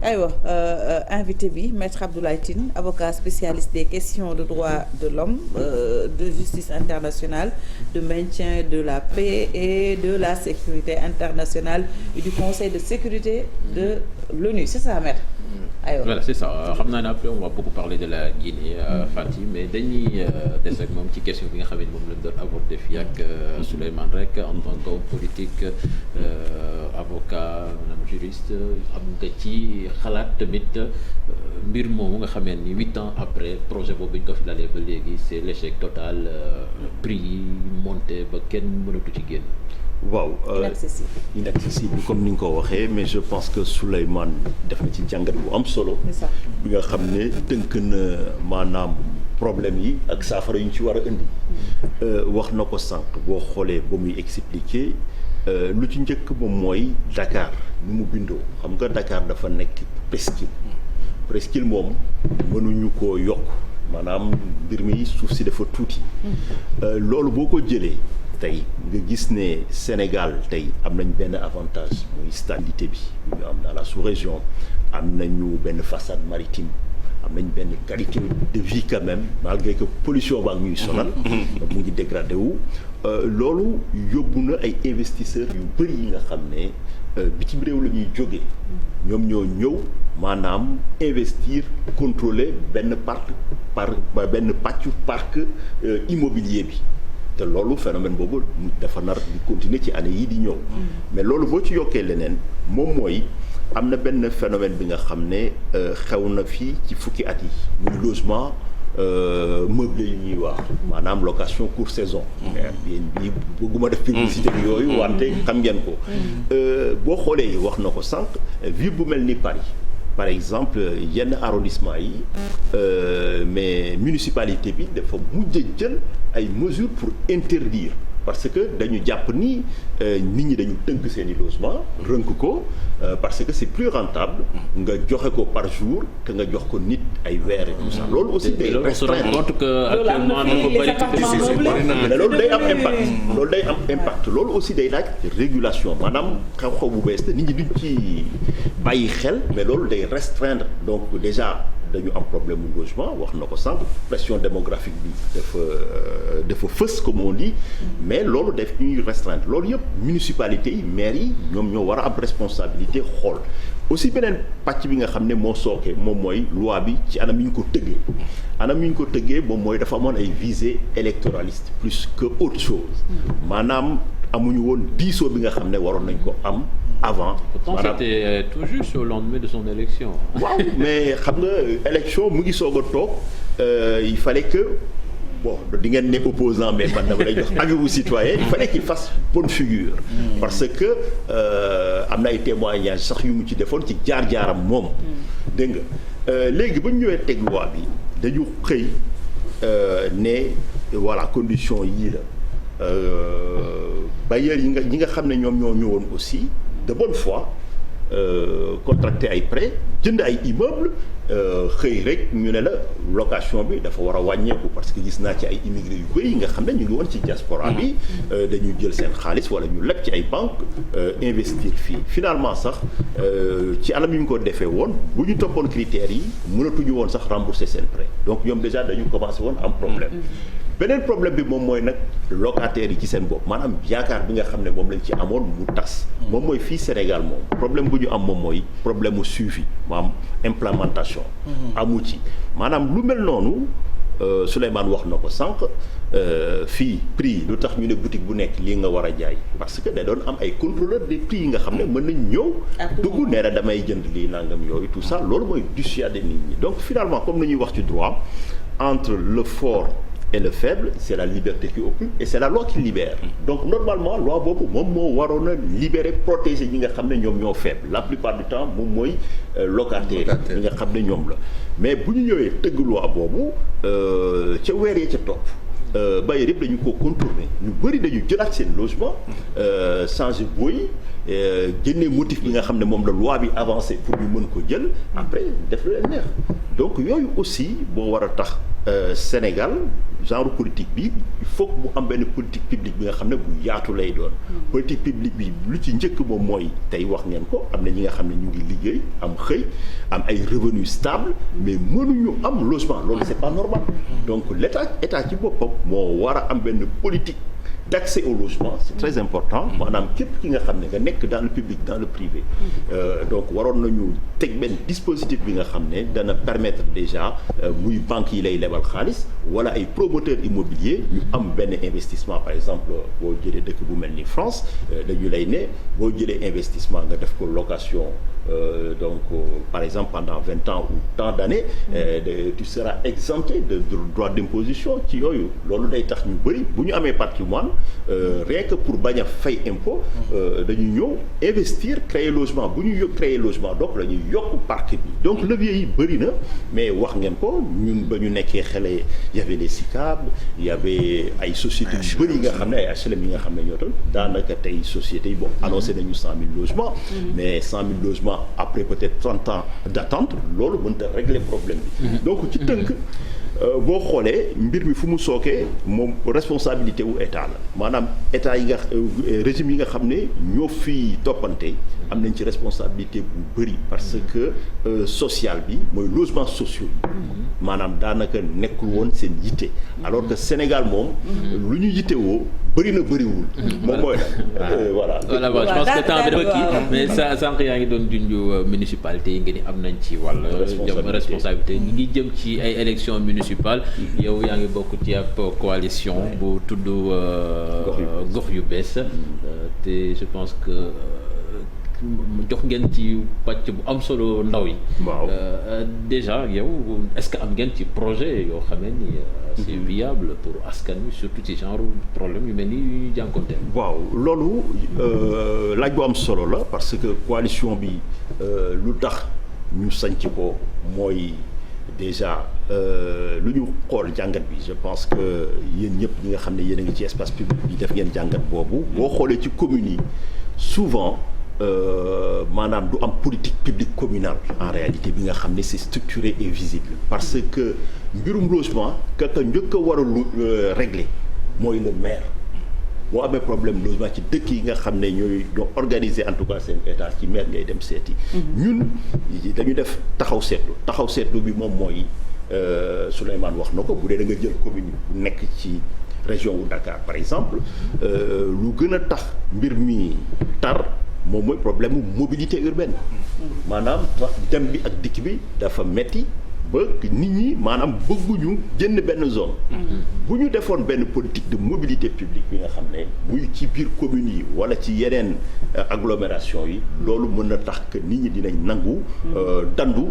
aywa invité bi maître Abdoulaye Tine avocat spécialiste des questions de droits de l'homme de justice internationale de maintien de la paix et de la sécurité internationale et du conseil de sécurité de l'ONU c'est ça maître. aywa voilà c'est ça xam naa ne après on va beaucoup parler de la Guinée Fati mais dañuy des ak moom ci question bi nga xam ne moom lañ doon aborder fii ak Souleymane rek en tant qu'homme politique avocat maanaam juriste am nga ci xalaat tamit mbir moomu nga xamee ni 8 ans après projet boobu ñu ko fi lalee ba léegi c'est l'échec total prix yi monté ba kenn mënatu ci génn. waaw inaccessible comme ni nga ko waxee mais je pense que Souleymane def na ci jàngat bu am solo bi nga xam ne tënk na maanaam problème yi ak saafara yu ñu ci war a indi wax na ko sànq boo xoolee ba muy expliquer lu ci njëkk moom mooy Dakar ni mu bindoo xam nga Dakar dafa nekk presqu'île moom mënuñu koo yokk maanaam mbir mi suuf si dafa tuuti loolu boo ko jëlee tey nga gis ne Sénégal tey am nañ benn avantage muy stabilité bi ñu am dans la sous-région am nañu benn façade maritime am nañ benn qualité de vie quand même malgré que pollution baa ngi ñuy sonal mu ngi dégradé wu loolu yóbbu na ay investisseurs yu bëri yi nga xam ne bitim réew la ñuy jógee ñoom ñoo ñëw maanaam investir contrôler benn benn pàccu parc immobilier bi te loolu phénomène boobu dafa nar di continuer ci année yi di ñëw mais loolu boo ci yokkee leneen moom mooy am na benn phénomène bi nga xam ne xew na fii ci fukki at yi muy logement meublé yu ñuy wax maanaam location courte saison yéen bi bëgguma def publicité bi yooyu wante xam ngeen ko boo xoolee wax na ko sànq ville bu mel ni Paris par exemple yenn arrondissement yi mais municipalité bi dafa mujj jël ay mesures pour interdire parce que dañu jàpp ni nit ñi dañu tënk seeni logement rënk ko parce que c'est plus rentable nga joxe ko par jour que nga jox ko nit ay weer et tout ça loolu aussi day restreindre compte que actuellement mais loolu day am impact loolu aussi day laaj régulation maanaam xew-xew bu bees te nit ñi duñ ci bàyyi xel mais loolu day restreindre donc déjà dañu am problème mu logement wax na ko sànq pression démographique bi dafa fës comme on dit mais loolu daf ñuy restreindre loolu yëpp municipalité yi maires yi ñoom ñoo war a am responsabilité xool aussi beneen pàcc bi nga xam ne moo sooke moom mooy loi bi ci anam yi ñu ko tëggee moom mooy dafa amoon ay visées électoralistes plus que autre chose maanaam amuñu woon diisoo bi nga xam ne waroon nañ ko am avant. Pourtant c'était tout juste au lendemain de son élection. waaw mais xam nga élection mu ngi soog a toog il fallait que bon di ngeen ne opposant mais man dama lay jox avis citoyen il fallait qu'il fasse bonne figure. parce que am na ay témoignages sax yu mu ci defoon ci jaar-jaaram moom. dégg nga léegi ba ñu ñëwee teg loi bi dañu xëy ne voilà condition yii la bailleurs yi ñi nga xam ne ñoom ñoo ñëwoon aussi. de bonne foi contracté ay prêt jënd ay immeuble xëy rek ñu ne la location bi dafa war a wàññeeku parce que gis naa ci ay immigré yu bëri yi nga xam ne ñu ngi woon ci diaspora bi dañuy jël seen xaalis wala ñu leb ci ay banque investir fii finalement sax ci anam yu ñu ko defee woon bu ñu toppoon critères yi mënatuñu woon sax rembourser seen prêt donc ñoom déjà dañu commencé woon am problème beneen problème bi moom mooy nag locataires yi ci seen bopp maanaam yaakaar bi nga xam ne moom lañ ci amoon mu tas moom mooy fii Sénégal moom problème bu ñu am moom mooy problème mu suivi maanaam implémentation amu ci maanaam lu mel noonu Souleymane wax na ko sànq fii prix lu tax ñu ne boutique bu nekk lii nga war a jaay parce que da doon am ay contrôleur des prix yi nga xam ne mën nañ ñëw dugg nee na damay jënd lii nangam yooyu tout ça loolu mooy dissuader nit ñi donc finalement comme ni ñuy wax ci droit entre le fort et le faible c'est la liberté qui occupe et c'est la loi qui libère donc normalement loi boobu moom moo waroon a libérer protéger ñi nga xam ne ñoom ñoo faible la plupart du temps moom mooy locataire ñi nga xam ne ñoom la mais bu ñu ñëwee tëgg loi boobu ca weer ya ca topp bailleurs yëpp dañu ko contourner ñu bëri dañu jëlaat seen logement changer booy génnee motif bi nga xam ne moom la loi bi avancé pour ñu mën ko jël après def lu leen neex donc yooyu aussi boo war a tax Sénégal genre politique bi il faut que mu am benn politique publique bi nga xam ne bu yaatu lay doon. politique publique bi lu ci njëkk moom mooy tey wax ngeen ko am na ñi nga xam ne ñu ngi liggéey am xëy am ay revenus stables mais mënuñu am logement loolu c'est pas normal donc état ci boppam moo war a am benn politique d'accès au logement c'est très important maanaam képp ki nga xam ne nga nekk dans le public dans le privé donc waroon nañu teg benn dispositif bi nga xam ne dana permettre déjà muy banques yi lay lebal xaalis wala ay promoteurs immobiliers ñu am benn investissement par exemple boo jëlee dëkk bu mel ni France dañu lay ne boo jëlee investissement nga def ko location donc par exemple pendant 20 ans ou tant d'années tu seras exempté de droit d'imposition ci yooyu loolu day tax ñu bëri bu ñu amee patrimoine rien que pour bañ a fay impôt dañuy ñëw investir créer logement bu ñu créer logement donc la ñuy yokk parc bi donc levier yi bëri na mais wax ngeen ko ñun ba ñu nekkee xale y avait les SICAP y avait ay sociétés yu bëri yi nga xam ne ay HLM yi nga xam ne ñoo doon daanaka tey sociétés yi bon annoncé nañu 100 000 logements mais 100 000 logements après peut-être 30 ans d'attente loolu mënut a régler problème bi donc ci tënk boo xoolee mbir mi fu mu sookee moom responsabilité wu état la maanaam état yi nga régime yi nga xam ne ñoo fi toppante am nañ ci responsabilité bu bëri parce que social bi mooy logement sociaux yi maanaam daanaka nekkul woon seen yitte alors que Sénégal moom lu ñu yittewoo bëri na bëriwul moom mooy voilà je pense que temps bi dafa kii mais sànq yaa ngi doon junj municipalité yi nga ni am nañ ci wàll responsabilité ñi ngi jëm ci ay élections municipales yow yaa ngi bokk ci ab coalition bu tudd gox yu bees te je pense que jox ngeen ci pàcc bu am solo ndaw yi. waaw déjà yow est-ce que am ngeen ci projet yoo xamee ni c'est viable pour askan wi surtout ci genre problème yu mel ni yu ñu jànkonteel. waaw loolu laaj bu am solo la parce que coalition bi lu tax ñu sanc ko mooy déjà lu ñu xool jàngat bi je pense que yéen ñëpp ñi nga xam ne yéen a ngi ci espace public bi def ngeen jàngat boobu boo xoolee ci communes yi souvent maanaam du am politique publique communale en réalité bi nga xam ne c'est structuré et visible parce que mbirum logement kaka njëkk a war a régler mooy le maire boo amee problème logement ci dëkk yi nga xam ne ñoo organiser en tout cas seen état ci maire ngay dem seeti ñun dañu def taxaw seetlu bi moom mooy Souleymane wax na ko bu dee da nga jël commune bu nekk ci région wu Dakar par exemple lu gën a tax mbir mi tar moom mooy problème mu mobilité urbaine maanaam dem bi ak dikk bi dafa metti ba nit ñi maanaam bëgguñu génn benn zone bu ñu defoon benn politique de mobilité publique bi nga xam ne muy ci biir communes yi wala ci yeneen agglomération yi loolu mën na tax que nit ñi dinañ nangu dandu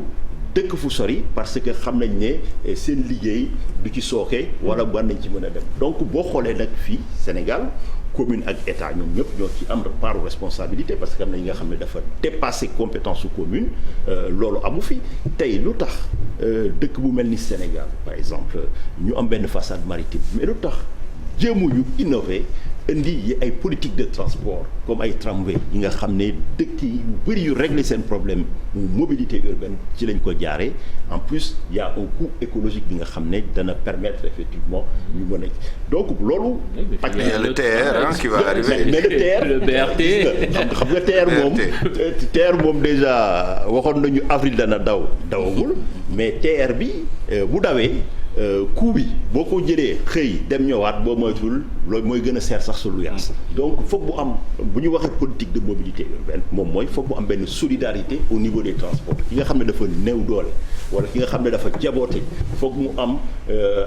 dëkk fu sori parce que xam nañ ne seen liggéey du ci sooke wala war nañ ci mën a dem donc boo xoolee nag fii Sénégal commune ak état ñoom ñëpp ñoo ci am part responsabilité parce que am na ñi nga xam ne dafa dépasser compétence su commune loolu amu fi tey lu tax dëkk bu mel ni Sénégal par exemple ñu am benn façade maritime mais lu tax jéemuñu innover indi ay politique de transport comme ay tramway yi nga xam ne dëkk yu bëri yu régler seen problème mobilité urbaine ci lañ ko jaaree en plus il y a un coût écologique bi nga xam ne dana permettre effectivement ñu mën a donc loolu. mais le TER qui va arriver. mais le TER le BRT xam nga TER moom déjà waxoon nañu avril dana dawagul mais TER bi bu dawee. coût bi boo ko jëlee xëy dem ñëwaat boo moytul loolu mooy gën a seer sax su lu yaas donc foog bu am bu ñu waxee politique de mobilité urbaine moom mooy foog bu am benn solidarité au niveau des transports ki nga xam ne dafa néew doole wala ki nga xam ne dafa jaboote foog mu am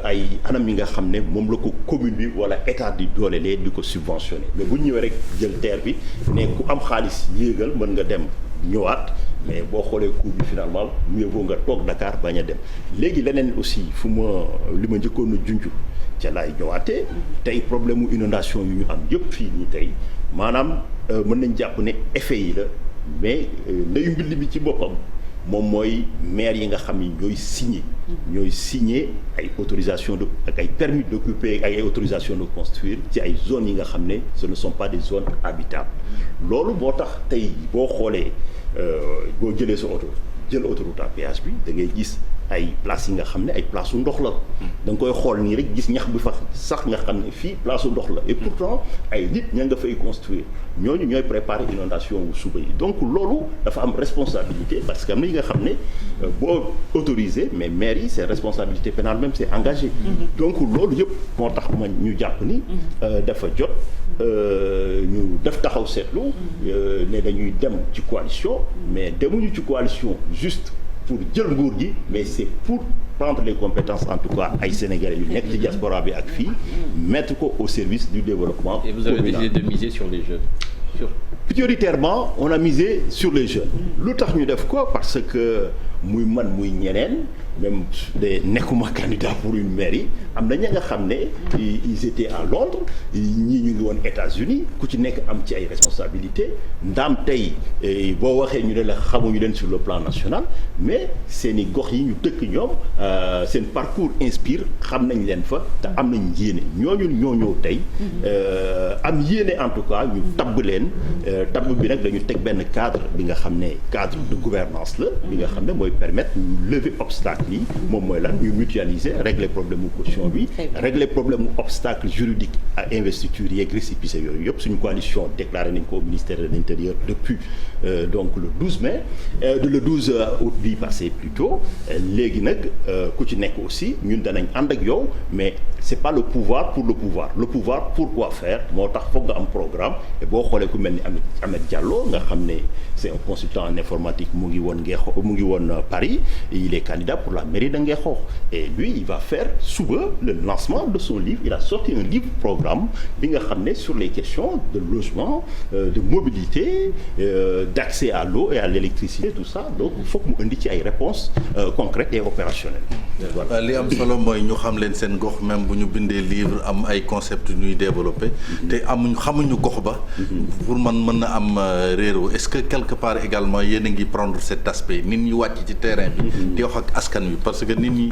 ay anam yi nga xam ne moom la ko commune bi wala état di doole lee di ko subventionné mais bu ñu ñëwee rek jël TER bi ne ku am xaalis yéegal mën nga dem ñëwaat mais boo xoolee coût bi finalement mieux vaut nga toog Dakar bañ a dem léegi leneen aussi li ma njëkkoon a junj ca laay ñëwaatee tey problème mu inondation yu ñu am yëpp fii nii tey maanaam mën nañ jàpp ne effet yi la mais ndeyu mbill mi ci boppam moom mooy maire yi nga xam ni ñooy signé ñooy signer ay autorisation de ak ay permis d'occuper ay autorisation de construire ci ay zones yi nga xam ne ce ne sont pas des zones habitables loolu moo tax tey boo xoolee boo jëlee sa oto jël autoroute à péage bi da ngay gis ay places yi nga xam ne ay place su ndox la da nga koy xool nii rek gis ñax bi fa sax nga xam ne fii place su ndox la et pourtant ay nit ña nga fay construire ñooñu ñooy préparer inondation wu suba yi donc loolu dafa am responsabilité parce que am na yi nga xam ne boo autorisé mais maire yi c'est responsabilité pénale même c'est engagé donc loolu yëpp moo tax ma ñu jàpp ni dafa jot ñu def taxaw seetlu ne dañuy dem ci coalition mais demuñu ci coalition juste pour jël nguur gi mais c'est pour prendre les compétences en tout cas ay Sénégalais yu nekk ci diaspora bi ak fii mettre ko au service du développement. Et vous avez décidé de miser sur les jeunes. Prioritairement on a misé sur les jeunes lu tax ñu def ko parce que muy man muy ñeneen même de nekkuma candidat pour une mairie am na ña nga xam ne ils étaient à Londres ñii ñu ngi woon États-Unis ku ci nekk am ci ay responsabilités ndaam tey boo waxee ñu ne la xamuñu leen sur le plan national mais seeni gox yi ñu dëkk ñoom seen parcours inspire xam nañ leen fa te am nañ yéene ñooñu ñoo ñëw tey am yéene en tout cas ñu tabb leen tabb bi nag dañu teg benn cadre bi nga xam ne cadre de gouvernance la bi nga xam ne mooy permettre ñu lever obstacle yi moom mooy lan ñu mutualiser régler problème mu caution bi régler problème mu obstacle juridique à investiture yeeg récépissé yooyu yëpp suñu coalition déclaré nañ ko au ministère de l'Intérieur depuis donc le 12 mai le 12 août bi passé plutôt léegi nag ku ci nekk aussi ñun danañ ànd ak yow mais c'est pas le pouvoir pour le pouvoir pourquoi faire moo tax foog nga am programme et boo xoolee ku mel ni Ahmed Diallo nga xam ne c'est un consultant en informatique mu ngi woon Paris il est candidat pour la mairie de Nguékokh et lui il va faire suba le lancement de son livre il a sorti un livre programme bi nga xam ne sur les questions de logement de mobilité d'accès à l'eau et à l'électricité tout ça donc il faut que mu indi ci ay réponses concrètes et opérationnelles. Voilà. Li am solo mooy ñu xam leen seen gox même bu ñu bindee livre am ay concepts ñuy développé te xamuñu gox ba pour mën na am réeróo est-ce que quelque part également yéen a ngi prendre cet aspect nit ñi wàcc ci terrain bi di wax ak askan wi parce que nit ñi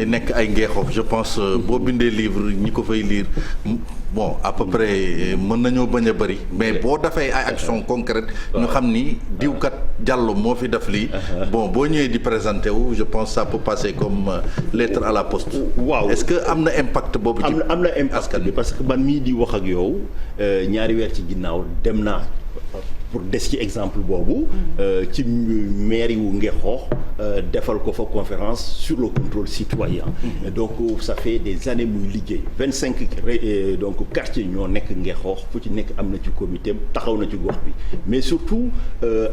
nekk ay Nguékokh je pense boo bindee livre ñi ko fay lire bon à peu près mën nañoo bañ a bëri mais boo defee ay actions concrètes ñu xam ni diwkat Diallo moo fi def lii bon boo ñëwee di présenter wu je pense ça peut passer comme lettre à la poste. waaw est-ce que am na impact boobu. ci am na impact bi parce que man mii di wax ak yow ñaari weer ci ginnaaw dem naa pour des ci exemple boobu ci mairie wu Nguékokh defal ko fa conférence sur le contrôle citoyen donc ça fait des années muy liggéey 25 donc quartiers ñoo nekk Nguékokh fu ci nekk am na ci comité taxaw na ci gox bi mais surtout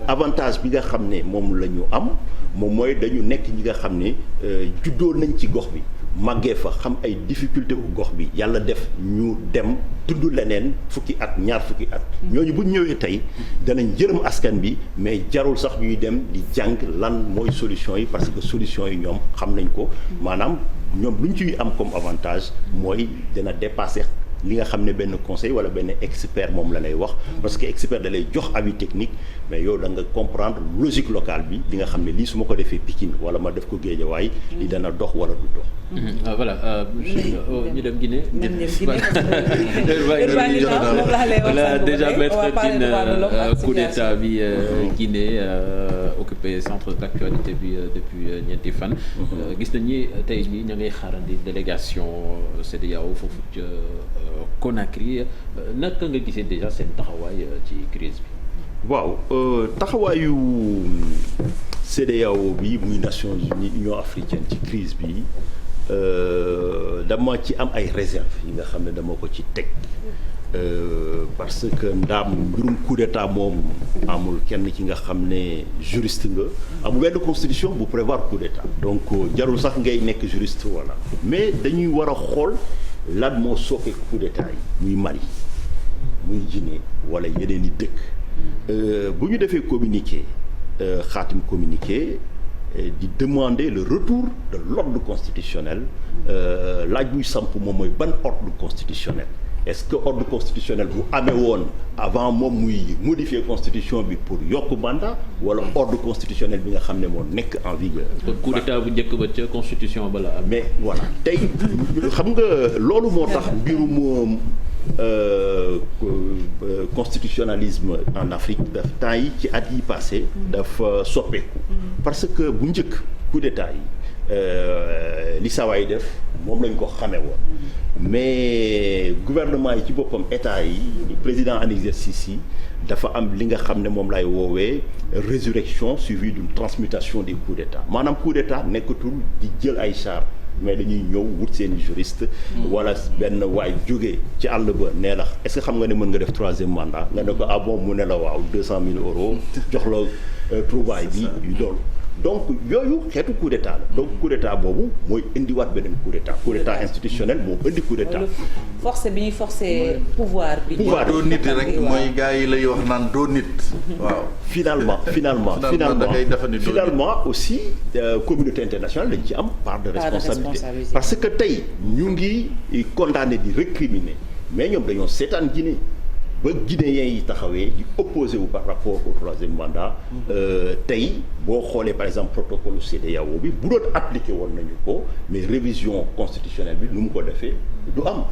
avantage bi nga xam ne moom la ñu am moom mooy dañu nekk ñi nga xam ne juddoo nañ ci gox bi màggee fa xam ay difficulté u gox bi yàlla def ñu dem tudd leneen fukki at ñaar fukki at ñooñu bu ñëwee tey danañ jërëm askan bi mais jarul sax ñuy dem di jàng lan mooy solution yi parce que solution yi ñoom xam nañ ko maanaam ñoom lu ñu ciy am comme avantage mooy dina dépasser li nga xam ne benn conseil wala benn expert moom la lay wax parce que expert da lay jox avis technique mais yow da nga comprendre logique locale bi li nga xam ne lii su ma ko defee Pikine wala ma def ko Guédiawaye li dana dox wala du dox. Voilà ñu dem Guinée. voilà déjà Maître Tine coup d'état bi Guinée occupé centre d'actualité bi depuis ñeenti fan. gis nañ ni tey jii ña ngay xaarandi délégation CEDEAO foofu ca Conakry naka nga gisee déjà seen taxawaay ci crise bi. waaw taxawaayu CEDEAO bi muy Nations Unies Union africaine ci crise bi dama ci am ay réserves yi nga xam ne dama ko ci teg parce que ndaam mbirum coup d'état moom amul kenn ci nga xam ne juriste nga amul benn constitution bu prévoir coup d'état donc jarul sax ngay nekk juriste voilà mais dañuy war a xool lan moo sooke coup d'état yi muy Mali muy Guinée wala yeneen i dëkk bu ñu defee communiqué xaatim communiqué di demander le retour de l'ordre constitutionnel laaj buy samp moom mooy ban ordre constitutionnel est-ce que ordre constitutionnel bu amee woon avant moom muy modifier constitution bi pour yokk mandat wala ordre constitutionnel bi nga xam ne moo nekk en vigueur. coup d'état bu njëkk ba ca constitution ba la am. mais voilà tey xam nga loolu moo tax mbirum constitutionnalisme en Afrique daf temps yi ci at yi passé dafa soppeeku parce que bu njëkk coup d'état yi li sawaay def moom lañ ko xamee woon mais gouvernement yi ci boppam état yi président en exercice yi dafa am li nga xam ne moom lay woowee résurrection suivie d'une transmutation des coups d'état maanaam coup d'état nekkatul di jël ay char mais dañuy ñëw wut seen juriste wala benn waay jógee ci àll ba nee la est-ce que xam nga ne mën nga def 3e mandat nga ne ko ah bon mu ne la waaw 200 000 euros jox la trouvaille bi yu doolu donc yooyu xeetu coup d'état la donc coup d'état boobu mooy indiwaat beneen coup d'état institutionnel moo indi coup d'état forcé bi ñuy forcé pouvoir bi doo nit rek mooy gars yi lay wax naan doo nit waaw finalement aussi communauté internationale dañ ci am part de responsabilité parce que tey ñu ngi condamné di récriminer mais ñoom dañoo seetaan Guinée ba guinéens yi taxawee di opposé wu par rapport au 3e mandat tey boo xoolee par exemple protocole CEDEAO bi bu doon appliqué woon nañu ko mais révision constitutionnelle bi nu mu ko defee du am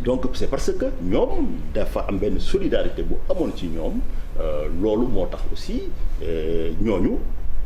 donc c'est parce que ñoom dafa am benn solidarité bu amoon ci ñoom loolu moo tax aussi ñooñu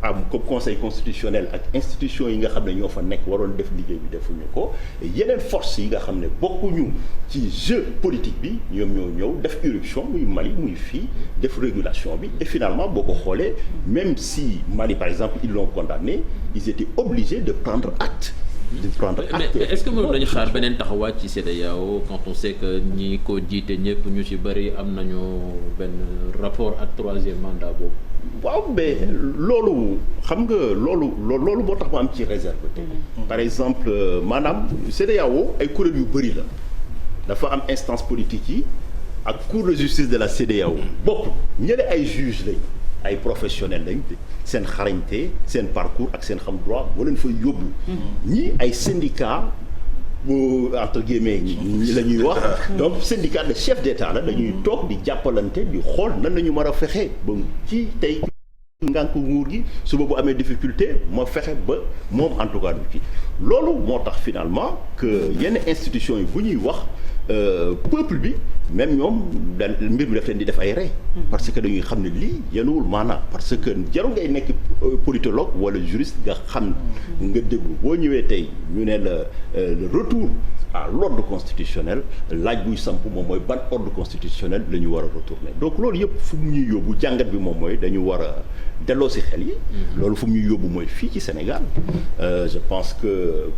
am comme conseil constitutionnel ak institution yi nga xam ne ñoo fa nekk waroon def liggéey bi defuñu ko yeneen force yi nga xam ne bokkuñu ci jeu politique bi ñoom ñoo ñëw def irruption muy Mali muy fii def régulation bi et finalement boo ko xoolee même si Mali par exemple ils l'ont condamné ils étaient obligés de prendre acte mais est-ce que moom dañu xaar beneen taxawaay ci CEDEAO quand on sait que ñi ko jiite ñëpp ñu ci bëri am nañu benn rapport ak 3e mandat boobu. waaw mais loolu xam nga loolu moo tax mu am ci réserve te par exemple maanaam CEDEAO ay kuréel yu bëri la dafa am instance politique yi ak cour de justice de la CEDEAO bokk ñële ay juge lañ ay professionnels lañ seen xarañte seen parcours ak seen xam droit boo leen fa yóbbu ñii ay syndicat bu entre guillemets ñi la ñuy wax donc syndicat de chef d'état la dañuy toog di jàppalante di xool nan la ñu mën a fexe ba ci tey ngànk nguur gi suba bu amee difficulté ma fexe ba moom en tout cas du ci loolu moo tax finalement que yenn institutions yi bu ñuy wax peuple bi même ñoom da mbir mi daf leen di def ay rey parce que dañuy xam ne lii yenuwul maanaam parce que jarul ngay nekk politologue wala juriste nga xam nga déglu boo ñëwee tey ñu ne la le retour à l'ordre constitutionnel laaj buy samp moom mooy ban ordre constitutionnel la ñu war a retourner donc loolu yëpp fu mu ñuy yóbbu jàngat bi moom mooy dañu war a delloo si xel yi loolu fu mu ñuy yóbbu mooy fii ci Sénégal je pense que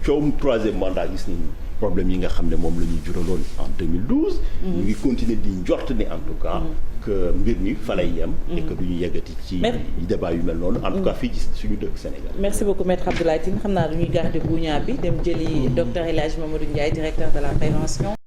coowum 3e mandat gis nañu problème yi nga xam ne moom la ñuy juraloon en 2012 ñu ngi continuer di njort ne en tout cas que mbir mi fa lay yem et que du ñu yeggati ci débat yu mel noonu en tout cas fii ci suñu dëkk Sénégal. Merci beaucoup Maître Abdoulaye Tine xam naa du ñuy garder buña bi dem jëli docteur El Hadj Mamadou Ndiaye directeur de la prévention